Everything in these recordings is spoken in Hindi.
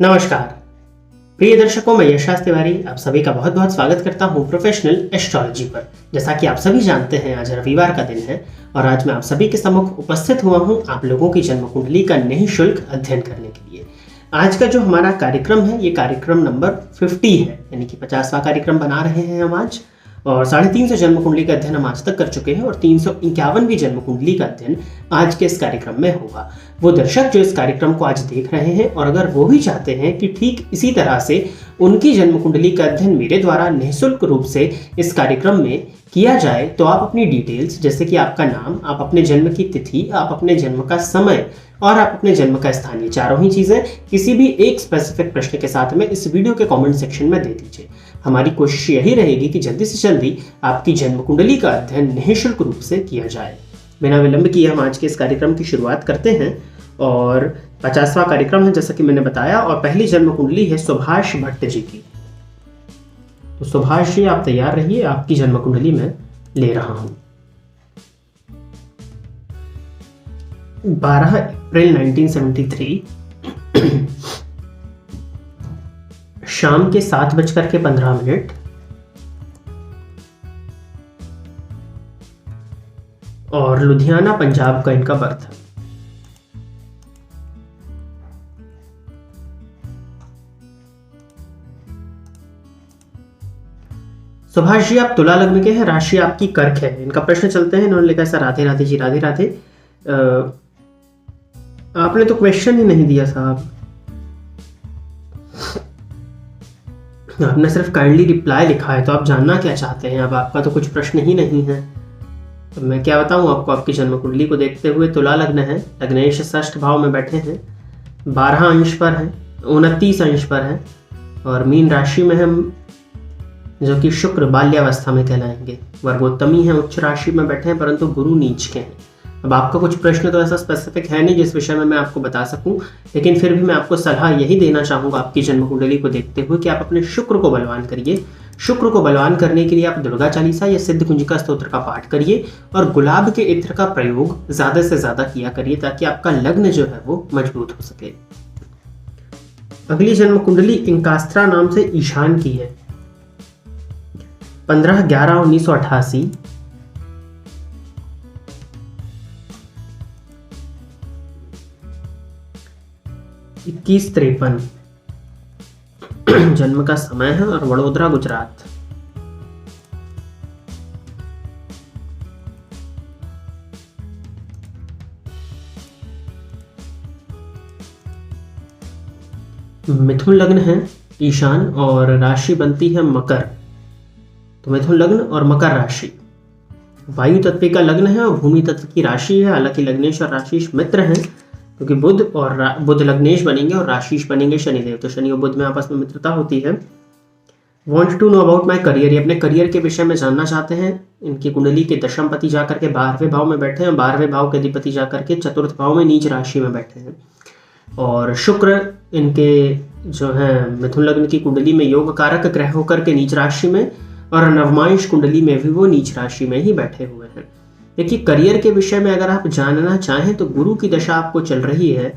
नमस्कार प्रिय दर्शकों, मैं यशराज तिवारी आप सभी का बहुत बहुत स्वागत करता हूं प्रोफेशनल एस्ट्रोलॉजी पर। जैसा कि आप सभी जानते हैं, आज रविवार का दिन है और आज मैं आप सभी के सम्मुख उपस्थित हुआ हूं आप लोगों की जन्म कुंडली का निःशुल्क अध्ययन करने के लिए। आज का जो हमारा कार्यक्रम है, ये कार्यक्रम नंबर 50 है, यानी कि 50वां कार्यक्रम बना रहे हैं हम आज। और 350 जन्म कुंडली का अध्ययन हम आज तक कर चुके हैं और 351वीं जन्म कुंडली का अध्ययन आज के इस कार्यक्रम में होगा। वो दर्शक जो इस कार्यक्रम को आज देख रहे हैं और अगर वो भी चाहते हैं कि ठीक इसी तरह से उनकी जन्म कुंडली का अध्ययन मेरे द्वारा निःशुल्क रूप से इस कार्यक्रम में किया जाए, तो आप अपनी डिटेल्स जैसे कि आपका नाम, आप अपने जन्म की तिथि, आप अपने जन्म का समय और आप अपने जन्म का स्थान, ये चारों ही चीज़ें किसी भी एक स्पेसिफिक प्रश्न के साथ में इस वीडियो के कमेंट सेक्शन में दे दीजिए। हमारी कोशिश यही रहेगी कि जल्दी से जल्दी आपकी जन्म कुंडली का अध्ययन निःशुल्क रूप से किया जाए। बिना विलंब किए हम आज के इस कार्यक्रम की शुरुआत करते हैं और 50वां कार्यक्रम है जैसा कि मैंने बताया। और पहली जन्म कुंडली है सुभाष भट्ट जी की। तो सुभाष जी, आप तैयार रहिए, आपकी जन्म कुंडली में ले रहा हूं। 12 अप्रैल 1973 शाम के 7:15 और लुधियाना पंजाब का इनका बर्थ है। सुभाष जी, आप तुला लग्न के हैं, राशि आपकी कर्क है। इनका प्रश्न चलते हैं। इन्होंने लिखा ऐसा, राधे राधे जी, राधे राधे। आपने तो क्वेश्चन ही नहीं दिया साहब, आपने सिर्फ काइंडली रिप्लाई लिखा है। तो आप जानना क्या चाहते हैं? अब आपका तो कुछ प्रश्न ही नहीं है, तो मैं क्या बताऊं आपको। आपकी जन्म कुंडली को देखते हुए तुला लग्न है, लग्नेश षष्ठ भाव में बैठे हैं, 12 अंश पर हैं, 29 अंश पर हैं और मीन राशि में हम, जो कि शुक्र बाल्यावस्था में कहलाएंगे। वर्गोत्तमी है, उच्च राशि में बैठे हैं परंतु गुरु नीच के हैं। अब आपका कुछ प्रश्न तो ऐसा स्पेसिफिक है नहीं जिस विषय में मैं आपको बता सकूं, लेकिन फिर भी मैं आपको सलाह यही देना चाहूंगा आपकी जन्म कुंडली को देखते हुए कि आप अपने शुक्र को बलवान करिए। शुक्र को बलवान करने के लिए आप दुर्गा चालीसा या सिद्ध कुंजिका स्तोत्र का पाठ करिए और गुलाब के इत्र का प्रयोग ज्यादा से ज्यादा किया करिए ताकि आपका लग्न जो है वो मजबूत हो सके। अगली जन्म कुंडली इंकास्त्रा नाम से ईशान की है। 15/11/1988 21:53 जन्म का समय है और वडोदरा गुजरात। मिथुन लग्न है ईशान और राशि बनती है मकर। तो मिथुन लग्न और मकर राशि वायु तत्व का लग्न है और भूमि तत्व की राशि है। हालांकि लग्नेश और राशिश मित्र हैं क्योंकि बुध लग्नेश बनेंगे और राशिश बनेंगे शनिदेव। तो शनि और बुध में आपस में मित्रता होती है। Want to know about my career, ये अपने करियर के विषय में जानना चाहते हैं। इनकी कुंडली के दशम पति जाकर के 12वें भाव में बैठे हैं, 12वें भाव के अधिपति जाकर के 4th भाव में नीच राशि में बैठे हैं। और शुक्र इनके जो है मिथुन लग्न की कुंडली में योग कारक ग्रह होकर के नीच राशि में और नवमांश कुंडली में भी वो नीच राशि में ही बैठे हुए हैं। देखिए, करियर के विषय में अगर आप जानना चाहें तो गुरु की दशा आपको चल रही है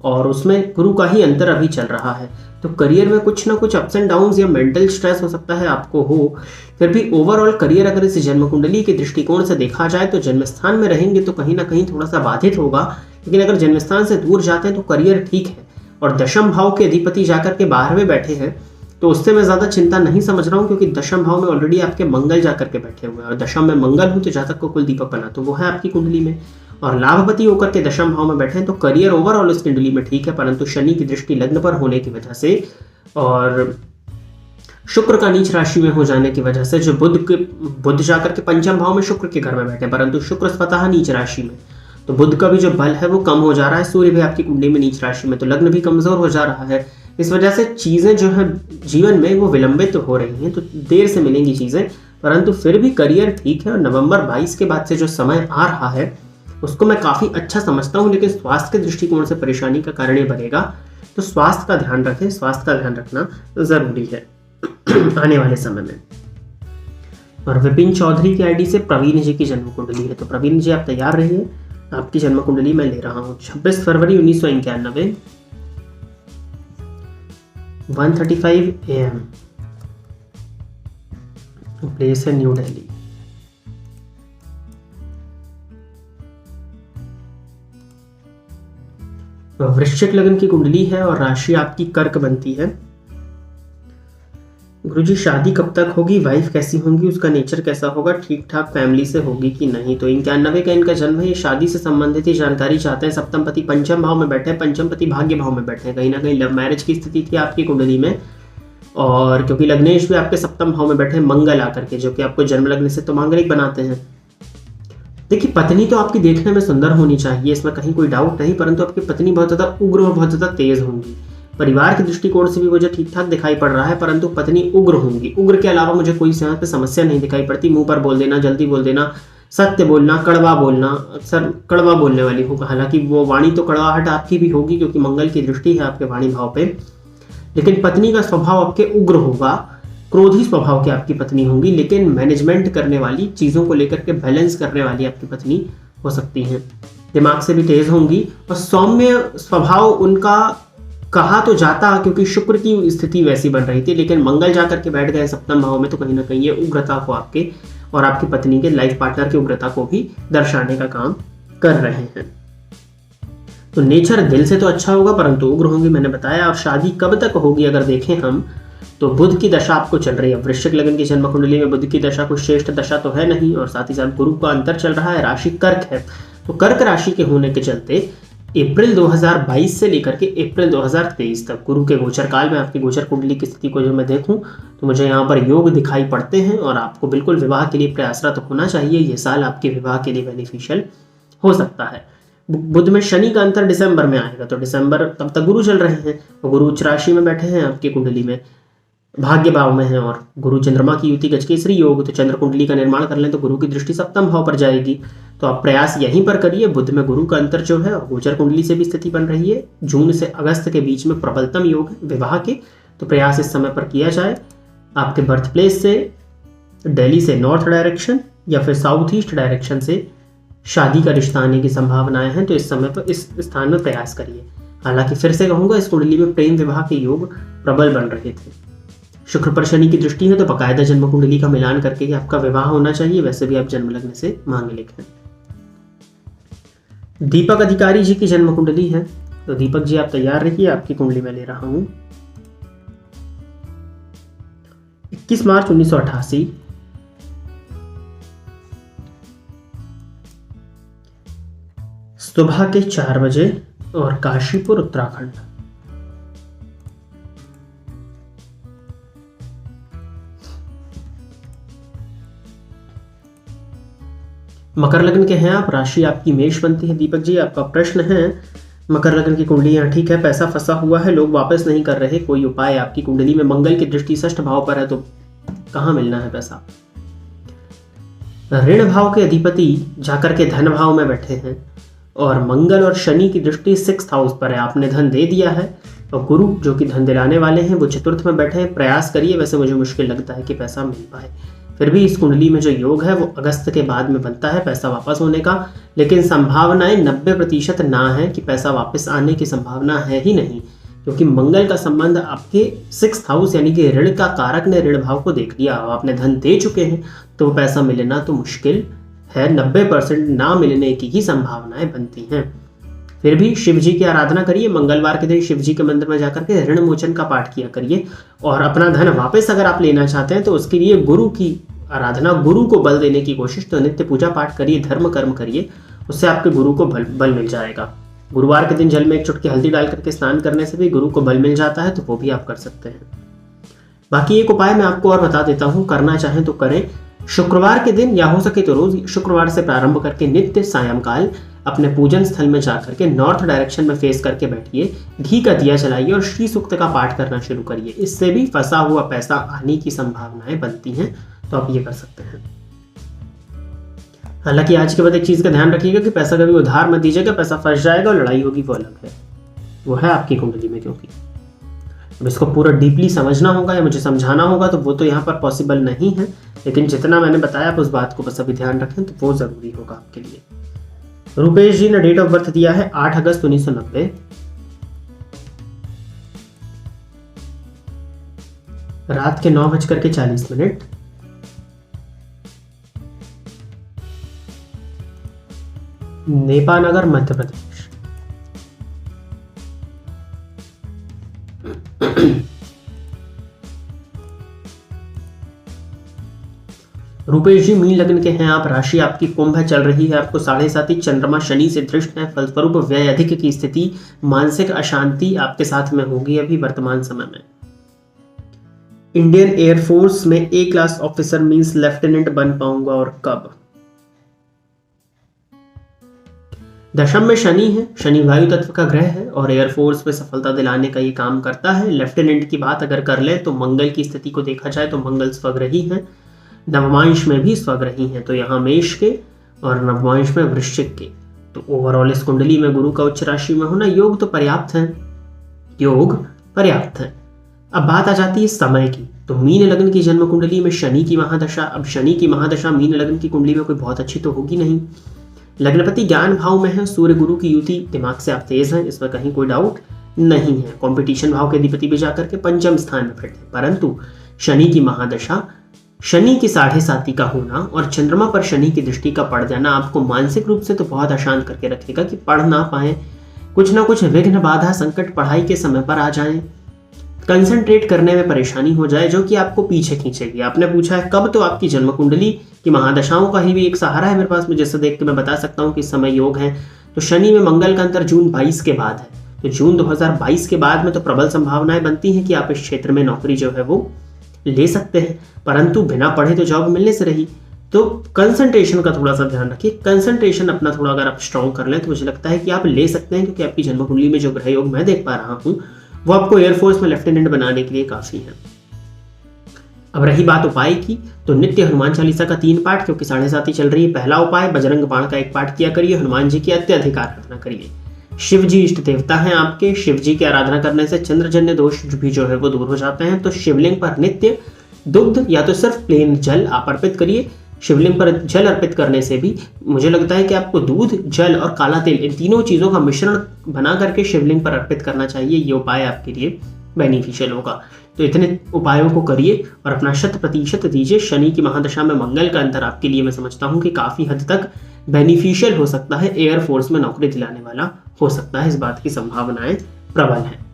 और उसमें गुरु का ही अंतर अभी चल रहा है। तो करियर में कुछ ना कुछ अप्स एंड डाउन्स या मेंटल स्ट्रेस हो सकता है आपको हो, फिर भी ओवरऑल करियर अगर इस जन्म कुंडली के दृष्टिकोण से देखा जाए तो जन्मस्थान में रहेंगे तो कहीं ना कहीं थोड़ा सा बाधित होगा, लेकिन अगर जन्मस्थान से दूर जाते हैं तो करियर ठीक है। और दशम भाव के अधिपति जाकर के 12वें बैठे हैं तो उससे मैं ज्यादा चिंता नहीं समझ रहा हूँ, क्योंकि दशम भाव में ऑलरेडी आपके मंगल जाकर के बैठे हुए हैं और दशम में मंगल हो तो जातक को कुल दीपक बना, तो वो है आपकी कुंडली में। और लाभपति होकर के दशम भाव में बैठे हैं तो करियर ओवरऑल इस कुंडली में ठीक है, परंतु शनि की दृष्टि लग्न पर होने की वजह से और शुक्र का नीच राशि में हो जाने की वजह से जो बुध जाकर के पंचम भाव में शुक्र के घर में बैठे, परंतु शुक्र स्वतः नीच राशि में, तो बुध का भी जो बल है वो कम हो जा रहा है। सूर्य भी आपकी कुंडली में नीच राशि में, तो लग्न भी कमजोर हो जा रहा है। इस वजह से चीजें जो है जीवन में वो विलंबित तो हो रही हैं, तो देर से मिलेंगी चीजें, परंतु फिर भी करियर ठीक है। और नवंबर 22 के बाद से जो समय आ रहा है उसको मैं काफी अच्छा समझता हूँ, लेकिन स्वास्थ्य के दृष्टिकोण से परेशानी का कारण ये बनेगा। तो स्वास्थ्य का ध्यान रखें, स्वास्थ्य का ध्यान रखना जरूरी है आने वाले समय में। और विपिन चौधरी की आईडी से प्रवीण जी की जन्म कुंडली है। तो प्रवीण जी, आप तैयार रहिए, आपकी जन्म कुंडली मैं ले रहा हूँ। 26 फरवरी 1991, 1:35 AM, प्लेस है न्यू दिल्ली। वृश्चिक लग्न की कुंडली है और राशि आपकी कर्क बनती है। गुरुजी शादी कब तक होगी, वाइफ कैसी होंगी, उसका नेचर कैसा होगा, ठीक ठाक फैमिली से होगी कि नहीं। तो 91 का इनका जन्म है, ये शादी से संबंधित ही जानकारी चाहते हैं। सप्तम पति पंचम भाव में बैठे हैं, पंचम पति भाग्य भाव में बैठे हैं, कहीं ना कहीं लव मैरिज की स्थिति थी आपकी कुंडली में। और क्योंकि लग्नेश भी आपके सप्तम भाव में बैठे हैं मंगल आकर के, जो कि आपको जन्म लग्न से तो मांगलिक बनाते हैं। देखिए पत्नी तो आपकी देखने में सुंदर होनी चाहिए, इसमें कहीं कोई डाउट नहीं, परंतु आपकी पत्नी बहुत ज़्यादा उग्र और बहुत ज़्यादा तेज होंगी। परिवार के दृष्टिकोण से भी मुझे ठीक ठाक दिखाई पड़ रहा है, परंतु पत्नी उग्र होंगी। उग्र के अलावा मुझे कोई यहाँ पे समस्या नहीं दिखाई पड़ती। मुंह पर बोल देना, जल्दी बोल देना, सत्य बोलना, कड़वा बोलना, अक्सर कड़वा बोलने वाली होगा। हालांकि वो वाणी तो कड़वाहट आपकी भी होगी क्योंकि मंगल की दृष्टि है आपके वाणी भाव पे, लेकिन पत्नी का स्वभाव आपके उग्र होगा, क्रोधी स्वभाव की आपकी पत्नी होंगी, लेकिन मैनेजमेंट करने वाली, चीज़ों को लेकर के बैलेंस करने वाली आपकी पत्नी हो सकती हैं। दिमाग से भी तेज होंगी और सौम्य स्वभाव उनका कहा तो जाता, क्योंकि शुक्र की स्थिति वैसी बन रही थी, लेकिन मंगल जाकर के बैठ गए सप्तम भाव में, तो कहीं ना कहीं ये उग्रता को आपके और आपकी पत्नी के लाइफ पार्टनर की उग्रता को भी दर्शाने का काम कर रहे हैं। तो नेचर दिल से तो अच्छा होगा, परंतु उग्र होंगी मैंने बताया। और शादी कब तक होगी अगर देखें हम, तो बुध की दशा आपको चल रही है। वृश्चिक लग्न की जन्म कुंडली में बुध की दशा कोई श्रेष्ठ दशा तो है नहीं, और साथ ही साथ गुरु का अंतर चल रहा है, राशि कर्क है। तो कर्क राशि के होने के चलते अप्रैल 2022 से लेकर के अप्रैल 2023 तक गुरु के गोचर काल में आपकी गोचर कुंडली की स्थिति को जो मैं देखूं, तो मुझे यहाँ पर योग दिखाई पड़ते हैं और आपको बिल्कुल विवाह के लिए प्रयासरत होना चाहिए। ये साल आपके विवाह के लिए बेनिफिशियल हो सकता है। बुध में शनि का अंतर दिसंबर में आएगा, तो दिसंबर तब तक गुरु चल रहे हैं, और गुरु उच्च राशि में बैठे हैं आपकी कुंडली में, भाग्य भाव में है, और गुरु चंद्रमा की युति गजकेसरी योग, तो चंद्र कुंडली का निर्माण कर लें तो गुरु की दृष्टि सप्तम भाव पर जाएगी। तो आप प्रयास यहीं पर करिए। बुध में गुरु का अंतर जो है, और गोचर कुंडली से भी स्थिति बन रही है, जून से अगस्त के बीच में प्रबलतम योग है विवाह के, तो प्रयास इस समय पर किया जाए। आपके बर्थ प्लेस से, दिल्ली से नॉर्थ डायरेक्शन या फिर साउथ ईस्ट डायरेक्शन से शादी का रिश्ता आने की संभावनाएं हैं, तो इस समय पर इस स्थान में प्रयास करिए। हालांकि फिर से कहूंगा, इस कुंडली में प्रेम विवाह के योग प्रबल बन रहे थे। शुक्र पर शनि की दृष्टि है, तो बाकायदा जन्म कुंडली का मिलान करके ही आपका विवाह होना चाहिए। वैसे भी आप जन्म लग्न से मांगलिक हैं। दीपक अधिकारी जी की जन्म कुंडली है, तो दीपक जी आप तैयार रहिए, आपकी कुंडली में ले रहा हूं। 21 मार्च 1988, सुबह के 4 बजे, और काशीपुर उत्तराखंड। मकर लग्न के हैं आप, राशि आपकी मेष बनती है। दीपक जी आपका प्रश्न है, मकर लग्न की कुंडली यहाँ ठीक है, पैसा फंसा हुआ है, लोग वापस नहीं कर रहे, कोई उपाय? आपकी कुंडली में मंगल की दृष्टि षष्ठ भाव पर है, तो कहाँ मिलना है पैसा? ऋण भाव के अधिपति जाकर के धन भाव में बैठे हैं, और मंगल और शनि की दृष्टि 6th हाउस पर है। आपने धन दे दिया है, और गुरु जो कि धन दिलाने वाले हैं वो चतुर्थ में बैठे हैं। प्रयास करिए, वैसे मुझे मुश्किल लगता है कि पैसा मिल पाए। फिर भी इस कुंडली में जो योग है वो अगस्त के बाद में बनता है पैसा वापस होने का, लेकिन संभावनाएं 90% ना है कि पैसा वापस आने की संभावना है ही नहीं, क्योंकि मंगल का संबंध आपके 6th हाउस यानी कि ऋण का कारक ने ऋण भाव को देख लिया। आपने धन दे चुके हैं, तो पैसा मिलना तो मुश्किल है, 90% ना मिलने की ही संभावनाएं बनती हैं। फिर भी शिव जी की आराधना करिए। मंगलवार के दिन शिव जी के मंदिर में जाकर के ऋण मोचन का पाठ किया करिए, और अपना धन वापस अगर आप लेना चाहते हैं तो उसके लिए गुरु की आराधना, गुरु को बल देने की कोशिश, तो नित्य पूजा पाठ करिए, धर्म कर्म करिए, उससे आपके गुरु को बल मिल जाएगा। गुरुवार के दिन जल में एक चुटकी हल्दी डाल करके स्नान करने से भी गुरु को बल मिल जाता है, तो वो भी आप कर सकते हैं। बाकी एक उपाय मैं आपको और बता देता हूँ, करना चाहें तो करें। शुक्रवार के दिन या हो सके तो रोज शुक्रवार से प्रारंभ करके नित्य सायंकाल अपने पूजन स्थल में जाकर के नॉर्थ डायरेक्शन में फेस करके बैठिए, घी का दिया जलाइए और श्री सूक्त का पाठ करना शुरू करिए। इससे भी फंसा हुआ पैसा आने की संभावनाएं बनती हैं, तो आप ये कर सकते हैं। हालांकि आज के बाद एक चीज का ध्यान रखिएगा कि पैसा कभी उधार मत दीजिएगा, पैसा फंस जाएगा और लड़ाई होगी, वो अलग है, वो है आपकी कुंडली में। क्योंकि अब इसको पूरा डीपली समझना होगा या मुझे समझाना होगा, तो वो तो यहाँ पर पॉसिबल नहीं है, लेकिन जितना मैंने बताया आप उस बात को बस अभी ध्यान रखें, तो वो जरूरी होगा आपके लिए। रुपेश जी ने डेट ऑफ बर्थ दिया है 8 अगस्त 1990। रात के 9:40 नेपानगर मध्य प्रदेश। रुपेश जी, मीन लग्न के हैं आप, राशि आपकी कुंभ है, चल रही है आपको 7.5 चंद्रमा शनि से दृष्ट है, फलस्वरूप व्यय अधिक की स्थिति, मानसिक अशांति आपके साथ में होगी अभी वर्तमान समय में। इंडियन एयरफोर्स में ए क्लास ऑफिसर मींस लेफ्टिनेंट बन पाऊंगा और कब? दशम में शनि है, शनि वायु तत्व का ग्रह है और एयरफोर्स में सफलता दिलाने का ये काम करता है। लेफ्टिनेंट की बात अगर कर ले तो मंगल की स्थिति को देखा जाए तो मंगल स्वग्रही है, नवमांश में भी स्वग्रही है, तो यहाँ मेष के और नवमांश में वृश्चिक के। तो ओवरऑल इस कुंडली में गुरु का उच्च राशि में होना योग तो पर्याप्त है, योग पर्याप्त है। अब बात आ जाती है समय की। तो मीन लग्न की जन्म कुंडली में शनि की महादशा, अब शनि की महादशा मीन लग्न की कुंडली में कोई बहुत अच्छी तो होगी नहीं। लग्नपति ज्ञान भाव में है, सूर्य गुरु की युति, दिमाग से आप तेज हैं, इसमें कहीं कोई डाउट नहीं है। कंपटीशन भाव के अधिपति भी जाकर के पंचम स्थान में फिट है, परंतु शनि की महादशा, शनि की 7.5 का होना और चंद्रमा पर शनि की दृष्टि का पड़ जाना आपको मानसिक रूप से तो बहुत अशांत करके रखेगा कि पढ़ ना पाए, कुछ ना कुछ विघ्न बाधा संकट पढ़ाई के समय पर आ जाए, कंसंट्रेट करने में परेशानी हो जाए जो कि आपको पीछे खींचेगी। आपने पूछा है कब, तो आपकी जन्म कुंडली की महादशाओं का ही भी एक सहारा है मेरे पास में, जिससे देख के मैं बता सकता हूँ कि इस समय योग है। तो शनि में मंगल का अंतर जून 22 के बाद है, तो जून 2022 के बाद में तो प्रबल संभावनाएं बनती हैं कि आप इस क्षेत्र में नौकरी जो है वो ले सकते हैं, परंतु बिना पढ़े तो जॉब मिलने से रही। तो कंसंट्रेशन का थोड़ा सा ध्यान रखिए, कंसंट्रेशन अपना थोड़ा अगर आप स्ट्रॉन्ग कर लें तो मुझे लगता है कि आप ले सकते हैं, क्योंकि आपकी जन्म कुंडली में जो ग्रह योग मैं देख पा रहा हूँ वो आपको एयरफोर्स में लेफ्टिनेंट बनाने के लिए काफी है। अब रही बात उपाय की, तो नित्य हनुमान चालीसा का 3 पाठ, क्योंकि 7.5 चल रही है। पहला उपाय बजरंग बाण का 1 पाठ किया करिए, हनुमान जी की अत्यधिक आराधना करिए। शिव जी इष्ट देवता हैं आपके, शिव जी की आराधना करने से चंद्रजन्य दोष भी जो है वो दूर हो जाते हैं। तो शिवलिंग पर नित्य दुग्ध या तो सिर्फ प्लेन जल आप अर्पित करिए। शिवलिंग पर जल अर्पित करने से भी मुझे लगता है कि आपको दूध, जल और काला तेल, इन तीनों चीजों का मिश्रण बना करके शिवलिंग पर अर्पित करना चाहिए। ये उपाय आपके लिए बेनिफिशियल होगा। तो इतने उपायों को करिए और अपना 100% दीजिए। शनि की महादशा में मंगल का अंतर आपके लिए मैं समझता हूँ कि काफी हद तक बेनिफिशियल हो सकता है, एयरफोर्स में नौकरी दिलाने वाला हो सकता है, इस बात की संभावनाएं प्रबल हैं।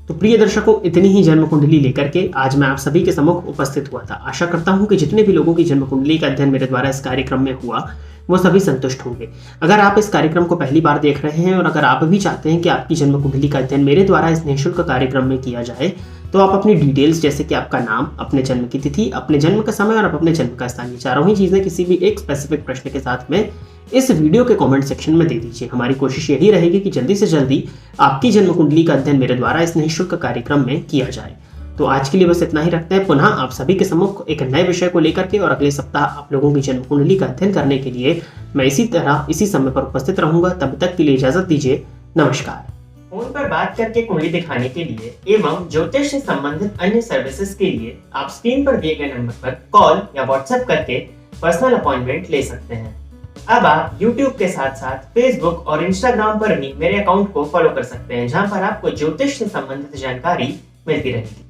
तो प्रिय दर्शकों, इतनी ही जन्म कुंडली लेकर के आज मैं आप सभी के सम्मुख उपस्थित हुआ था। आशा करता हूं कि जितने भी लोगों की जन्म कुंडली का अध्ययन मेरे द्वारा इस कार्यक्रम में हुआ वो सभी संतुष्ट होंगे। अगर आप इस कार्यक्रम को पहली बार देख रहे हैं और अगर आप भी चाहते हैं कि आपकी जन्म कुंडली का अध्ययन मेरे द्वारा इस निःशुल्क कार्यक्रम में किया जाए, तो आप अपनी डिटेल्स जैसे कि आपका नाम, अपने जन्म की तिथि, अपने जन्म का समय और अपने जन्म का स्थान, ये चारों ही चीजें किसी भी एक स्पेसिफिक प्रश्न के साथ में इस वीडियो के कमेंट सेक्शन में दे दीजिए। हमारी कोशिश यही रहेगी कि जल्दी से जल्दी आपकी जन्म कुंडली का अध्ययन मेरे द्वारा इस निःशुल्क कार्यक्रम में किया जाए। तो आज के लिए बस इतना ही रखते हैं। पुनः आप सभी के सम्मुख एक नए विषय को लेकर के और अगले सप्ताह आप लोगों की जन्म कुंडली का अध्ययन करने के लिए मैं इसी तरह इसी समय पर उपस्थित रहूंगा। तब तक के लिए इजाजत दीजिए, नमस्कार। फोन पर बात करके कुंडली दिखाने के लिए एवं ज्योतिष से संबंधित अन्य सर्विसेज के लिए आप स्क्रीन पर दिए गए नंबर पर कॉल या व्हाट्सएप करके पर्सनल अपॉइंटमेंट ले सकते हैं। अब आप YouTube के साथ साथ Facebook और Instagram पर भी मेरे अकाउंट को फॉलो कर सकते हैं, जहां पर आपको ज्योतिष से संबंधित जानकारी मिलती रहेगी।